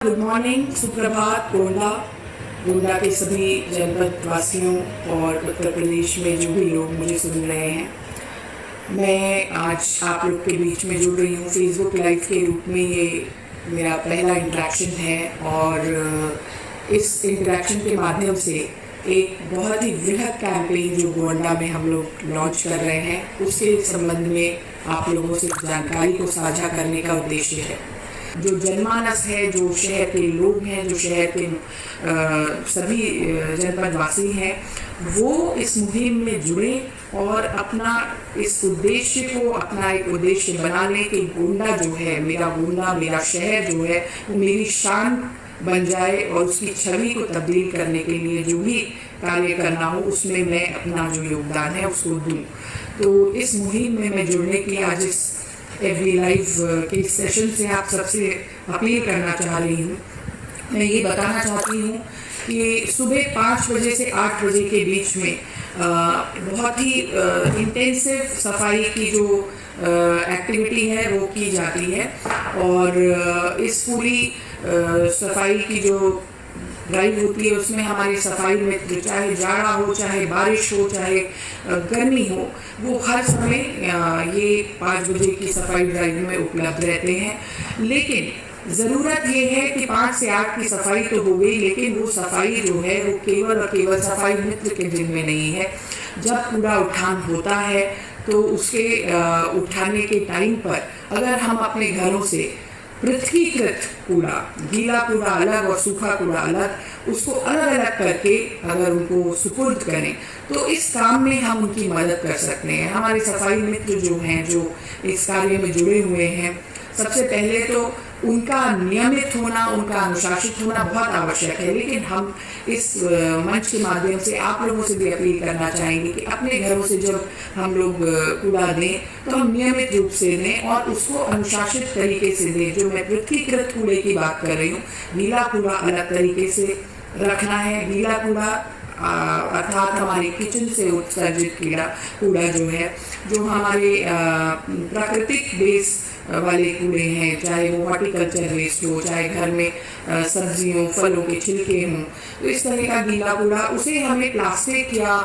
Good morning, सुप्रभात। गोंडा के सभी जनपद वासियों और उत्तर प्रदेश में जो भी लोग मुझे सुन रहे हैं, मैं आज आप लोग के बीच में जुड़ रही हूँ फेसबुक लाइव के रूप में। ये मेरा पहला इंटरेक्शन है और इस इंटरेक्शन के माध्यम से एक बहुत ही वृहद कैंपेन जो गोंडा में हम लोग लॉन्च कर रहे हैं, उसके संबंध में आप लोगों से जानकारी को साझा करने का उद्देश्य है। जो जनमानस है, जो शहर के लोग हैं, जो शहर के सभी जनपद वासी हैं, वो इस मुहिम में जुड़े और अपना इस उद्देश्य को अपना एक उद्देश्य बना लें कि गोंडा जो है, मेरा शहर जो है, वो मेरी शान बन जाए और उसकी छवि को तब्दील करने के लिए जो भी कार्य करना हो उसमें मैं अपना जो योगदान है उसको दूँ। तो इस मुहिम में मैं जुड़ने की आज इस एवरी लाइव के सेशन से आप सबसे अपील करना चाह रही हूँ। मैं ये बताना चाहती हूँ कि सुबह 5 बजे से 8 बजे के बीच में बहुत ही इंटेंसिव सफाई की जो एक्टिविटी है वो की जाती है और इस पूरी सफाई की जो ड्राइव होती है उसमें हमारी सफाई मित्र, चाहे जाड़ा हो, चाहे बारिश हो, चाहे गर्मी हो, वो हर समय ये 5 बजे की सफाई ड्राइव में उपलब्ध रहते हैं। लेकिन ज़रूरत ये है कि 5 से 8 की सफाई तो हो गई, लेकिन वो सफाई जो है वो केवल और केवल सफाई मित्र के जिम्मे नहीं है। जब कूड़ा उठान होता है तो उसके उठाने के टाइम पर अगर हम अपने घरों से पृथकीकृत कूड़ा, गीला कूड़ा अलग और सूखा कूड़ा अलग, उसको अलग अलग करके अगर उनको सुपुर्द करें तो इस काम में हम उनकी मदद कर सकते हैं। हमारे सफाई मित्र जो हैं, जो इस कार्य में जुड़े हुए हैं, सबसे पहले तो उनका नियमित होना, उनका अनुशासित होना बहुत आवश्यक है। लेकिन हम इस मंच के माध्यम से आप लोगों से भी अपील करना चाहेंगे कि अपने घरों से जब हम लोग कूड़ा दें तो हम नियमित रूप से दें और उसको अनुशासित तरीके से दें। जो मैं पृथकीकृत कूड़े की बात कर रही हूँ, गीला कूड़ा अलग तरीके से रखना है। गीला कूड़ा अर्थात हमारे किचन से उत्सर्जित कूड़ा जो है, जो हमारे प्राकृतिक बेस वाले कूड़े हैं, चाहे वो हॉर्टिकल्चर वेस्ट हो, चाहे घर में सब्जियों फलों के छिलके हों, तो इस तरह का गीला कूड़ा उसे हमें प्लास्टिक या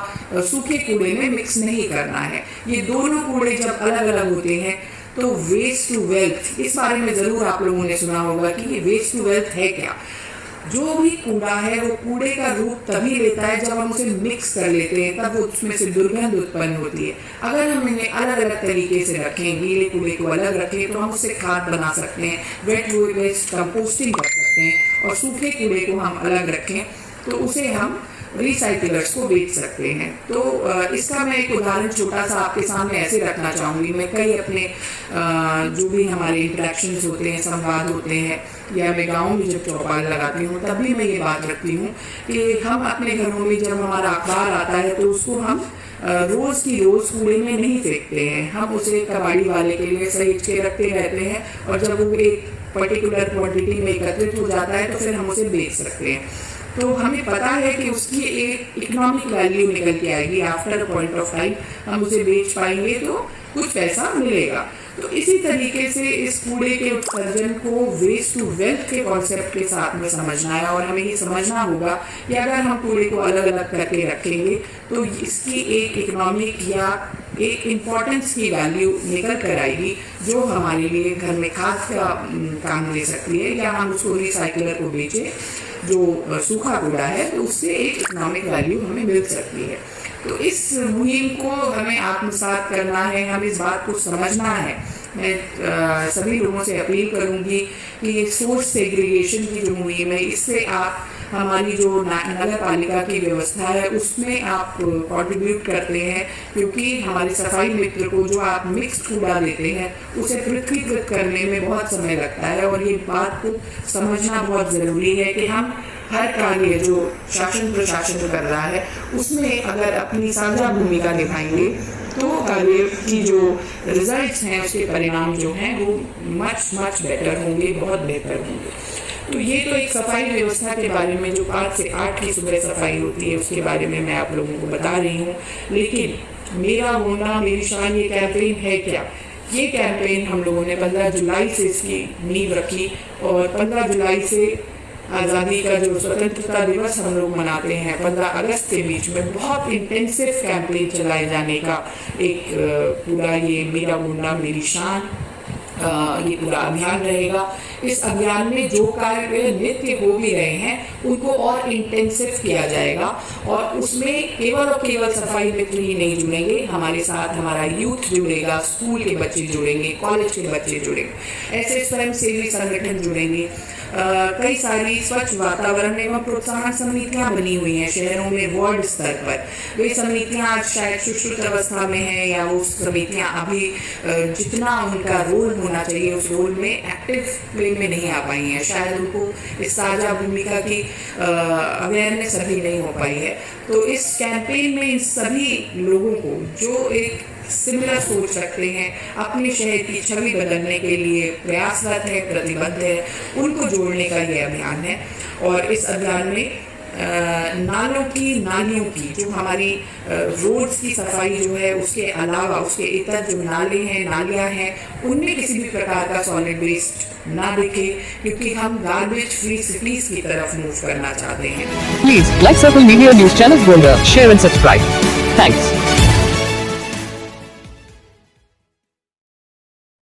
सूखे कूड़े में मिक्स नहीं करना है। ये दोनों कूड़े जब अलग अलग होते हैं तो वेस्ट टू वेल्थ, इस बारे में ज़रूर आप लोगों ने सुना होगा कि ये वेस्ट टू वेल्थ है क्या। जो भी कूड़ा है वो कूड़े का रूप तभी लेता है जब हम उसे मिक्स कर लेते हैं, तब वो उसमें से दुर्गंध उत्पन्न होती है। अगर हम इन्हें अलग अलग तरीके से रखें, गीले कूड़े को अलग रखें, तो हम उससे खाद बना सकते हैं, वेट वेस्ट कंपोस्टिंग कर सकते हैं, और सूखे कूड़े को हम अलग रखें तो उसे हम रिसाइकलर्स को बेच सकते हैं। तो इसका मैं एक उदाहरण छोटा सा आपके सामने ऐसे रखना चाहूँगी। मैं कई अपने जो भी हमारे इंटरेक्शंस होते हैं, संवाद होते हैं, या मैं गाँव में जब चौपाल लगाती हूँ तब भी मैं ये बात रखती हूँ कि हम अपने घरों में जब हमारा अखबार आता है तो उसको हम रोज़ की रोज़ कूड़े में नहीं फेंकते हैं, हम उसे कबाड़ी वाले के लिए सहेज के रखते रहते हैं और जब वो एक पर्टिकुलर क्वांटिटी में एकत्रित हो जाता है तो फिर हम उसे बेच सकते हैं। तो हमें पता है कि उसकी एक इकोनॉमिक वैल्यू निकल के आएगी। After a point of time हम उसे बेच पाएंगे तो कुछ पैसा मिलेगा। तो इसी तरीके से इस कूड़े के उत्सर्जन को वेस्ट टू वेल्थ के कॉन्सेप्ट के साथ में समझना है और हमें ये समझना होगा कि अगर हम कूड़े को अलग अलग करके रखेंगे तो इसकी एक इकोनॉमिक या एक इम्पॉर्टेंस की वैल्यू निकल कर आएगी, जो हमारे लिए घर में खाद का काम दे सकती है, या हम उसको रिसाइकलर को बेचें जो सूखा कूड़ा है तो उससे एक इकोनॉमिक वैल्यू हमें मिल सकती है। तो इस मुहिम को हमें आत्मसात करना है, हमें इस बात को समझना है। मैं सभी लोगों से अपील करूंगी कि सोर्स सेग्रीगेशन की जो मुहिम है, इससे आप हमारी जो नगर पालिका की व्यवस्था है उसमें आप कंट्रीब्यूट करते हैं, क्योंकि हमारे सफाई मित्र को जो आप मिक्स कूड़ा देते हैं उसे पृथकीकृत करने में बहुत समय लगता है। और ये बात को समझना बहुत ज़रूरी है कि हम हर कार्य जो शासन प्रशासन कर रहा है उसमें अगर अपनी साझा भूमिका निभाएंगे तो कार्य की जो रिजल्ट्स हैं, उसके परिणाम जो हैं वो मच बेटर होंगे, बहुत बेहतर होंगे। तो ये तो एक सफाई व्यवस्था के बारे में, जो 5 से 8 की सुबह सफाई होती है उसके बारे में मैं आप लोगों को बता रही हूँ। लेकिन मेरा गोंडा मेरी शान ये कैंपेन है क्या, ये कैंपेन हम लोगों ने 15 जुलाई से इसकी नींव रखी और 15 जुलाई से आज़ादी का जो स्वतंत्रता दिवस हम लोग मनाते हैं 15 अगस्त के बीच में बहुत इंटेंसिव कैंपेन चलाए जाने का एक पूरा ये मेरा मुंडा मेरी शान ये पूरा अभियान रहेगा। इस अभियान में जो कार्य नित्य हो भी रहे हैं उनको और इंटेंसिव किया जाएगा और उसमें केवल और केवल सफाई मित्र ही नहीं जुड़ेंगे, हमारे साथ हमारा यूथ जुड़ेगा, स्कूल के बच्चे जुड़ेंगे, कॉलेज के बच्चे जुड़ेंगे, ऐसे स्वयं सेवी संगठन जुड़ेंगे। कई सारी स्वच्छ वातावरण एवं प्रोत्साहन समितियां बनी हुई हैं शहरों में वार्ड स्तर पर। वे समितियां आज शायद सुश्रुत अवस्था में हैं या वो समितियां अभी जितना उनका रोल होना चाहिए उस रोल में एक्टिव प्ले में नहीं आ पाई हैं, शायद उनको इस साझा भूमिका की अवेयरनेस अभी नहीं हो पाई है। तो इस कैंपेन में इन सभी लोगों को जो एक सिमिलर सोच रखते हैं, अपने शहर की छवि बदलने के लिए प्रयासरत है, प्रतिबद्ध है, उनको जोड़ने का ये अभियान है। और इस अभियान में नालियों की जो हमारी रोड्स की सफाई जो है उसके अलावा उसके इतर जो नाले हैं नालियाँ हैं उनमें किसी भी प्रकार का सॉलिड वेस्ट ना दिखे, क्योंकि हम गार्बेज फ्री सिटीज की तरफ मूव करना चाहते हैं। Please like circle media news channel गोल्डर, शेयर एंड सब्सक्राइब। थैंक्स।